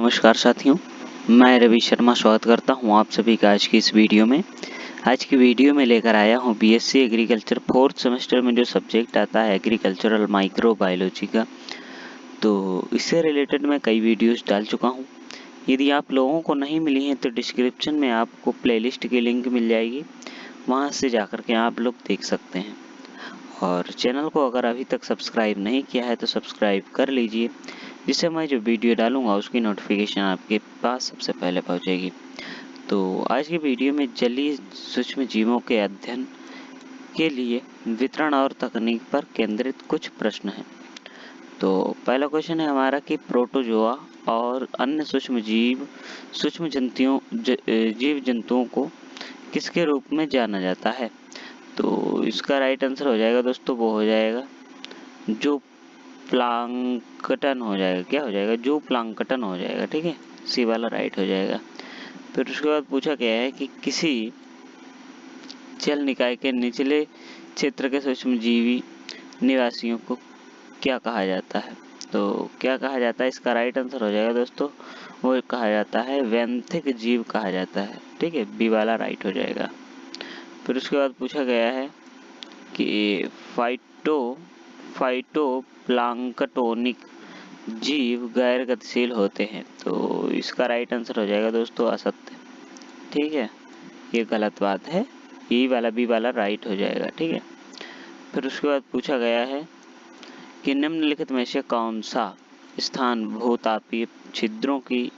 नमस्कार साथियों, मैं रवि शर्मा स्वागत करता हूं आप सभी का आज की इस वीडियो में। आज की वीडियो में लेकर आया हूं बीएससी एग्रीकल्चर 4th सेमेस्टर में जो सब्जेक्ट आता है एग्रीकल्चरल माइक्रोबायोलॉजी का, तो इससे रिलेटेड मैं कई वीडियोस डाल चुका हूं। यदि आप लोगों को नहीं मिली हैं तो डिस्क्रिप्शन में आपको प्लेलिस्ट की लिंक मिल जाएगी, वहाँ से जाकर के आप लोग देख सकते हैं। और चैनल को अगर अभी तक सब्सक्राइब नहीं किया है तो सब्सक्राइब कर लीजिए, जिससे मैं जो वीडियो डालूंगा उसकी नोटिफिकेशन आपके पास सबसे पहले पहुंचेगी। तो आज की वीडियो में जलीय सूक्ष्म जीवों के अध्ययन के लिए वितरण और तकनीक पर केंद्रित कुछ प्रश्न हैं। तो पहला क्वेश्चन है हमारा कि प्रोटोजोआ और अन्य सूक्ष्म जीव जंतुओं को किसके रूप में जाना जाता है? तो इसका राइट आंसर हो जाएगा दोस्तों, वो हो जाएगा जो प्लांकटन हो जाएगा। क्या हो जाएगा? जो प्लांकटन हो जाएगा। ठीक है, सी वाला राइट हो जाएगा। फिर उसके बाद पूछा गया है कि किसी जल निकाय के निचले क्षेत्र के सूक्ष्म जीवी निवासियों को क्या कहा जाता है? तो क्या कहा जाता है? इसका राइट आंसर हो जाएगा दोस्तों, वो कहा जाता है वैंथिक जीव कहा जाता है। ठीक है, बी वाला राइट हो जाएगा। फिर उसके बाद पूछा गया है कि फाइटोप्लांक्टोनिक जीव गैर गतिशील होते हैं। तो इसका राइट आंसर हो जाएगा दोस्तों असत्य। ठीक है, ये गलत बात है, बी वाला राइट हो जाएगा। ठीक है, फिर उसके बाद पूछा गया है कि निम्नलिखित में से कौन सा स्थान भूतापीय छिद्रों की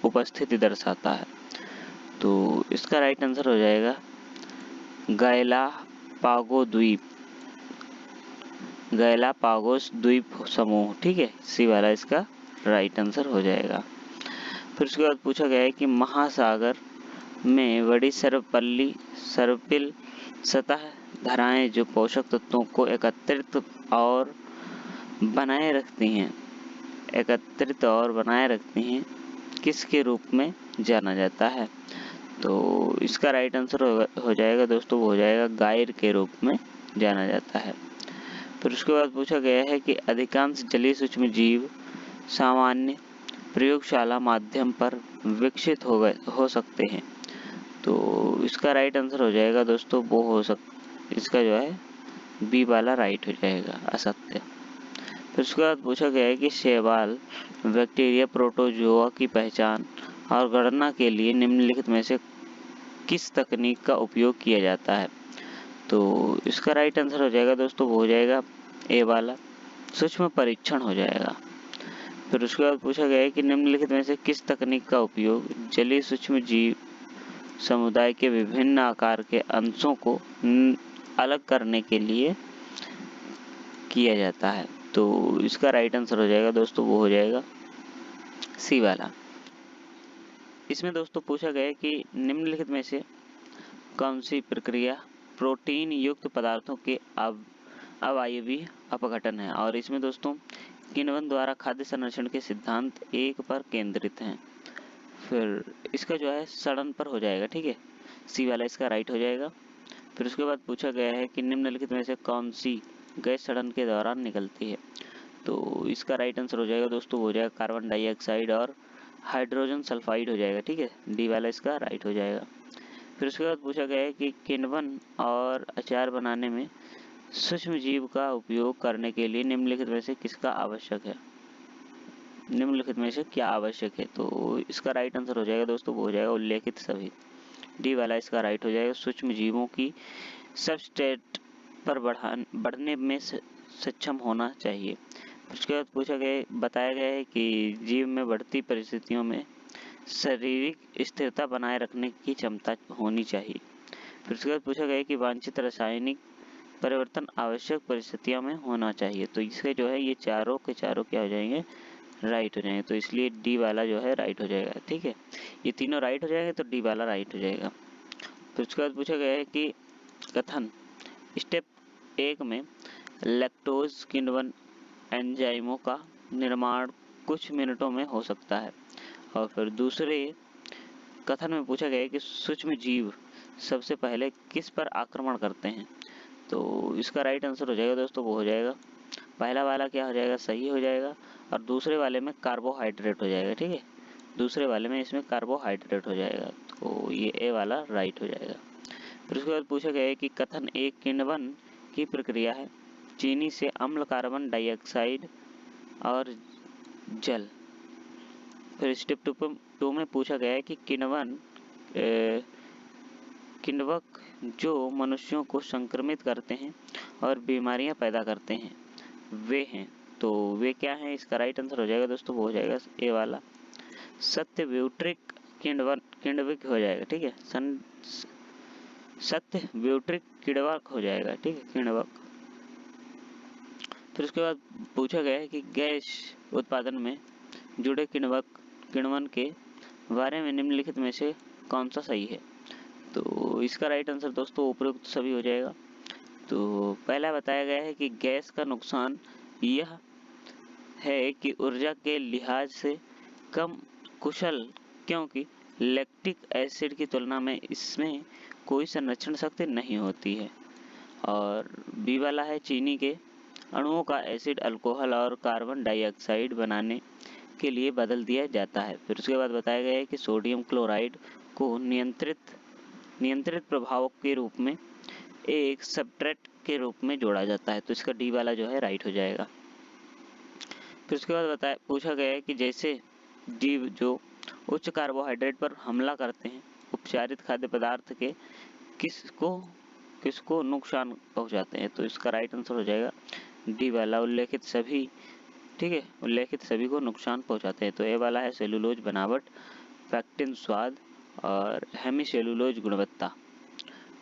उपस्थिति दर्शाता है? तो इसका राइट आंसर हो जाएगा गैलापागोस द्वीप समूह। ठीक है, सी वाला इसका राइट आंसर हो जाएगा। फिर उसके बाद पूछा गया है कि महासागर में बड़ी सर्पिल सतह धाराएं जो पोषक तत्वों को एकत्रित और बनाए रखती हैं किसके रूप में जाना जाता है? तो इसका राइट आंसर हो जाएगा दोस्तों, वो हो जाएगा गाइर के रूप में जाना जाता है। फिर उसके बाद पूछा गया है कि अधिकांश जलीय सूक्ष्म जीव सामान्य प्रयोगशाला माध्यम पर विकसित हो सकते हैं। तो इसका राइट आंसर हो जाएगा दोस्तों, वो इसका जो है बी वाला राइट हो जाएगा, असत्य। फिर उसके बाद पूछा गया है कि शैवाल बैक्टीरिया प्रोटोजोआ की पहचान और गणना के लिए निम्नलिखित में से किस तकनीक का उपयोग किया जाता है? तो इसका राइट आंसर हो जाएगा दोस्तों, वो हो जाएगा ए वाला सूक्ष्म परीक्षण हो जाएगा। फिर उसके बाद पूछा गया है कि निम्नलिखित में से किस तकनीक का उपयोग जलीय सूक्ष्म जीव समुदाय के विभिन्न आकार के अंशों को अलग करने के लिए किया जाता है? तो इसका राइट आंसर हो जाएगा दोस्तों, वो हो जाएगा सी वाला। इसमें दोस्तों पूछा गया है कि निम्नलिखित में से कौन सी प्रक्रिया प्रोटीन युक्त पदार्थों के अवयवीय अपघटन है? और इसमें दोस्तों किण्वन द्वारा खाद्य संरक्षण के सिद्धांत 1 पर केंद्रित हैं। फिर इसका जो है सड़न पर हो जाएगा। ठीक है, सी वाला इसका राइट हो जाएगा। फिर उसके बाद पूछा गया है कि निम्नलिखित में से कौन सी गैस सड़न के दौरान निकलती है? तो इसका राइट आंसर हो जाएगा दोस्तों, हो जाएगा कार्बन डाइऑक्साइड और हाइड्रोजन सल्फाइड हो जाएगा। ठीक है, डी वाला इसका राइट हो जाएगा। फिर उसके बाद पूछा गया है कि किण्वन और अचार बनाने में सूक्ष्म जीव का उपयोग करने के लिए निम्नलिखित में से किसका आवश्यक है? निम्नलिखित में से क्या आवश्यक है? तो इसका राइट आंसर हो जाएगा दोस्तों, वो हो जाएगा उल्लेखित सभी। डी वाला इसका राइट हो जाएगा। सूक्ष्म जीवों की सबस्ट्रेट पर बढ़ने में सक्षम होना चाहिए। उसके बाद बताया गया है कि जीव में बढ़ती परिस्थितियों में शारीरिक स्थिरता बनाए रखने की क्षमता होनी चाहिए। फिर उसके बाद पूछा गया कि वांछित रासायनिक परिवर्तन आवश्यक परिस्थितियों में होना चाहिए। तो इसके जो है ये चारों के चारों क्या हो जाएंगे? राइट हो जाएंगे। तो इसलिए डी वाला जो है राइट हो जाएगा। ठीक है, ये तीनों राइट हो जाएंगे तो डी वाला राइट हो जाएगा। फिर उसके बाद पूछा गया है कि कथन स्टेप 1 में लैक्टोज किण्वन एंजाइमों का निर्माण कुछ मिनटों में हो सकता है। और फिर दूसरे कथन में पूछा गया है कि सूक्ष्म जीव सबसे पहले किस पर आक्रमण करते हैं? तो इसका राइट आंसर हो जाएगा दोस्तों, वो हो जाएगा पहला वाला क्या हो जाएगा? सही हो जाएगा। और दूसरे वाले में कार्बोहाइड्रेट हो जाएगा। ठीक है, दूसरे वाले में इसमें कार्बोहाइड्रेट हो जाएगा, तो ये ए वाला राइट हो जाएगा। फिर उसके बाद पूछा गया है कि कथन एक किण्वन की प्रक्रिया है, चीनी से अम्ल, कार्बन डाइऑक्साइड और जल। फिर स्टेप 2 में पूछा गया है कि किण्वक जो मनुष्यों को संक्रमित करते हैं और बीमारियां पैदा करते हैं वे हैं, तो वे क्या हैं? इसका राइट आंसर हो जाएगा दोस्तों, वो हो जाएगा ए वाला सत्यव्यूट्रिक किण्वक हो जाएगा। ठीक है, सत्यव्यूट्रिक किण्वक हो जाएगा। ठीक है, किण्वक। फिर उसके बाद पूछा गया है कि गैस उत्पादन में जुड़े किण्वन के बारे में निम्नलिखित में से कौन सा सही है? तो इसका राइट आंसर दोस्तों उपरोक्त सभी हो जाएगा। तो पहला बताया गया है कि गैस का नुकसान यह है कि ऊर्जा के लिहाज से कम कुशल, क्योंकि लैक्टिक एसिड की तुलना में इसमें कोई संरक्षण शक्ति नहीं होती है। और बी वाला है चीनी के अणुओं का एसिड, अल्कोहल और कार्बन डाइऑक्साइड बनाने के लिए बदल दिया जाता है। फिर उसके बाद बताया गया है कि सोडियम क्लोराइड को नियंत्रित प्रभाव के रूप में एक सब्सट्रेट के रूप में जोड़ा जाता है, तो इसका डी वाला जो है राइट हो जाएगा। फिर उसके बाद पूछा गया है कि जैसे जीव जो उच्च कार्बोहाइड्रेट पर हमला करते हैं, उपचारित खाद्य पदार्थ के किसको नुकसान पहुंचाते हैं, तो इसका राइट आंसर हो जाएगा डी वाला उल्लेखित सभी। ठीक है, उल्लेखित सभी को नुकसान पहुंचाते हैं, तो ए वाला है सेलुलोज बनावट, पैक्टिन स्वाद और हेमीसेलुलोज गुणवत्ता।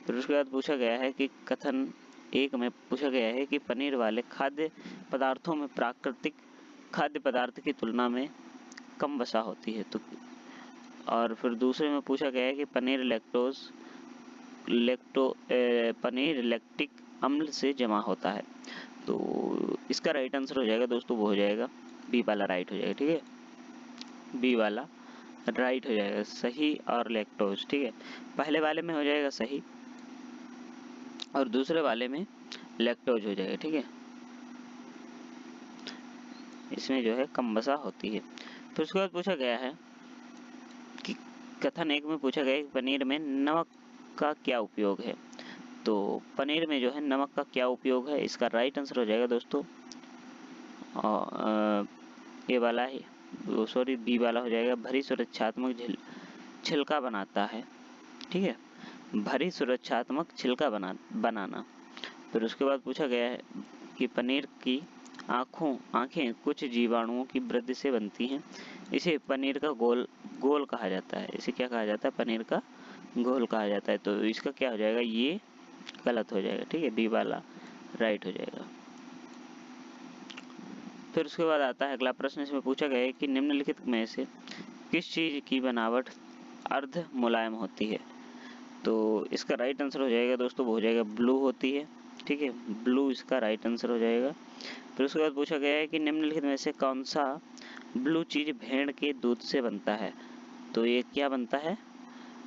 फिर उसके बाद पूछा गया है कि कथन 1 में पूछा गया है कि पनीर वाले खाद्य पदार्थों में प्राकृतिक खाद्य पदार्थ की तुलना में कम वसा होती है, तो और फिर दूसरे में पूछा गया है कि पनीर लैक्टिक अम्ल से जमा होता है, तो इसका राइट आंसर हो जाएगा दोस्तों, वो हो जाएगा बी वाला राइट हो जाएगा। ठीक है, बी वाला राइट हो जाएगा, सही और लैक्टोज। ठीक है, पहले वाले में हो जाएगा सही और दूसरे वाले में लैक्टोज हो जाएगा। ठीक है, इसमें जो है कम वसा होती है। फिर उसके बाद पूछा गया है कि कथन 1 में पूछा गया है कि पनीर में नमक का क्या उपयोग है, तो पनीर में जो है नमक का क्या उपयोग है, इसका राइट आंसर हो जाएगा दोस्तों ये वाला है, सॉरी बी वाला हो जाएगा, भरी सुरक्षात्मक छिलका बनाता है। ठीक है, भरी सुरक्षात्मक छिलका बनाना। फिर उसके बाद पूछा गया है कि पनीर की आंखें कुछ जीवाणुओं की वृद्धि से बनती हैं, इसे पनीर का गोल कहा जाता है। इसे क्या कहा जाता है? पनीर का गोल कहा जाता है, तो इसका क्या हो जाएगा? ये गलत हो जाएगा। ठीक है, बी वाला राइट हो जाएगा। फिर उसके बाद आता है अगला प्रश्न, इसमें पूछा गया है कि निम्नलिखित में से किस चीज की बनावट अर्ध मुलायम होती है, तो इसका राइट आंसर हो जाएगा दोस्तों, वो हो जाएगा ब्लू होती है। ठीक है, ब्लू इसका राइट आंसर हो जाएगा। फिर उसके बाद पूछा गया है कि निम्नलिखित में से कौन सा ब्लू चीज भेड़ के दूध से बनता है, तो ये क्या बनता है?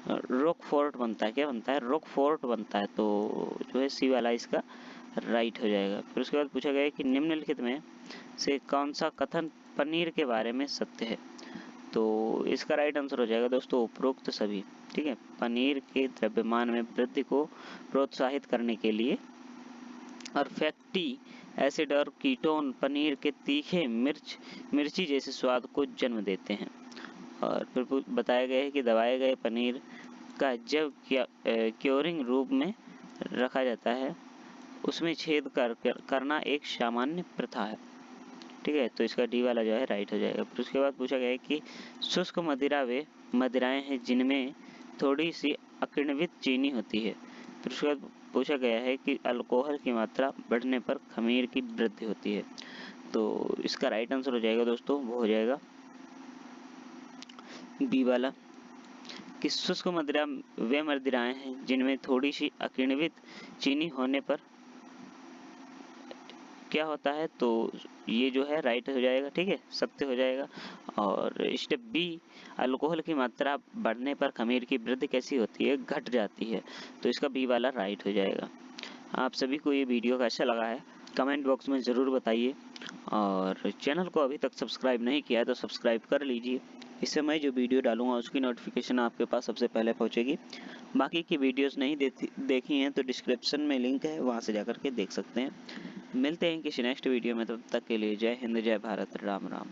रोकफोर्ट बनता है। क्या बनता है? रोकफोर्ट बनता है, तो जो है सी वाला इसका राइट हो जाएगा। फिर उसके बाद पूछा गया है कि निम्नलिखित में से कौन सा कथन पनीर के बारे में सत्य है, तो इसका राइट आंसर हो जाएगा दोस्तों उपरोक्त सभी। ठीक है, पनीर के द्रव्यमान में वृद्धि को प्रोत्साहित करने के लिए और फैटी एसिड और कीटोन पनीर के तीखे मिर्ची जैसे स्वाद को जन्म देते हैं। और फिर बताया गया है कि दबाए गए पनीर का जब क्योरिंग रूप में रखा जाता है, उसमें छेद करना एक सामान्य प्रथा है। ठीक है, तो इसका डी वाला जो है राइट हो जाएगा। फिर उसके बाद पूछा गया है कि शुष्क मदिरा वे मदिराएं हैं जिनमें थोड़ी सी अकिण्वित चीनी होती है। फिर उसके बाद पूछा गया है कि अल्कोहल की मात्रा बढ़ने पर खमीर की वृद्धि होती है, तो इसका राइट आंसर हो जाएगा दोस्तों, वो हो जाएगा बी वाला कि शुष्क मदिरा वे मदिराएं हैं जिनमें थोड़ी सी अकिण्वित चीनी होने पर क्या होता है, तो ये जो है राइट हो जाएगा। ठीक है, सत्य हो जाएगा। और स्टेप बी, अल्कोहल की मात्रा बढ़ने पर खमीर की वृद्धि कैसी होती है? घट जाती है, तो इसका बी वाला राइट हो जाएगा। आप सभी को ये वीडियो कैसा लगा है कमेंट बॉक्स में ज़रूर बताइए, और चैनल को अभी तक सब्सक्राइब नहीं किया है तो सब्सक्राइब कर लीजिए इससे मैं जो वीडियो डालूंगा उसकी नोटिफिकेशन आपके पास सबसे पहले पहुंचेगी। बाकी की वीडियोस नहीं देखी हैं तो डिस्क्रिप्शन में लिंक है, वहां से जाकर के देख सकते हैं। मिलते हैं किसी नेक्स्ट वीडियो में, तब तक के लिए जय हिंद, जय भारत, राम राम।